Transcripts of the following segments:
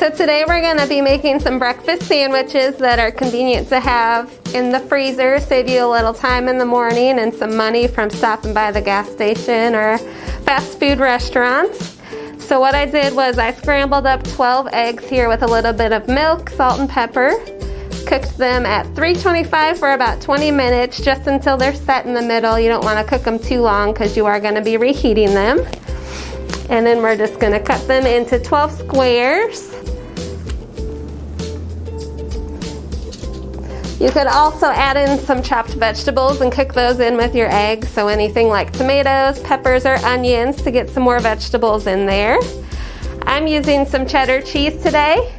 So today we're going to be making some breakfast sandwiches that are convenient to have in the freezer, save you a little time in the morning and some money from stopping by the gas station or fast food restaurants. So what I did was I scrambled up 12 eggs here with a little bit of milk, salt, and pepper. Cooked them at 325 for about 20 minutes, just until they're set in the middle. You don't want to cook them too long because you are going to be reheating them. And then we're just going to cut them into 12 squares. You could also add in some chopped vegetables and cook those in with your eggs. So anything like tomatoes, peppers, or onions to get some more vegetables in there. I'm using some cheddar cheese today,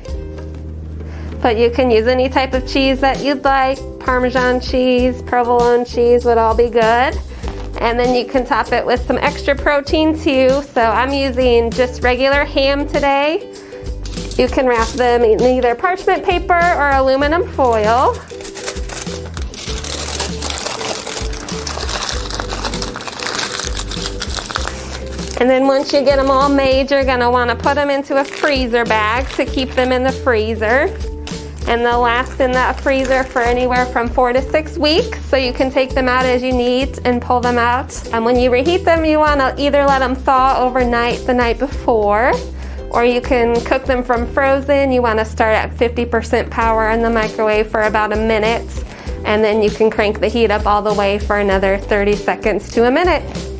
but you can use any type of cheese that you'd like. Parmesan cheese, provolone cheese would all be good. And then you can top it with some extra protein too. So I'm using just regular ham today. You can wrap them in either parchment paper or aluminum foil. And then once you get them all made, you're going to want to put them into a freezer bag to keep them in the freezer. And they'll last in that freezer for anywhere from 4 to 6 weeks. So you can take them out as you need and pull them out. And when you reheat them, you want to either let them thaw overnight the night before, or you can cook them from frozen. You want to start at 50% power in the microwave for about a minute. And then you can crank the heat up all the way for another 30 seconds to a minute.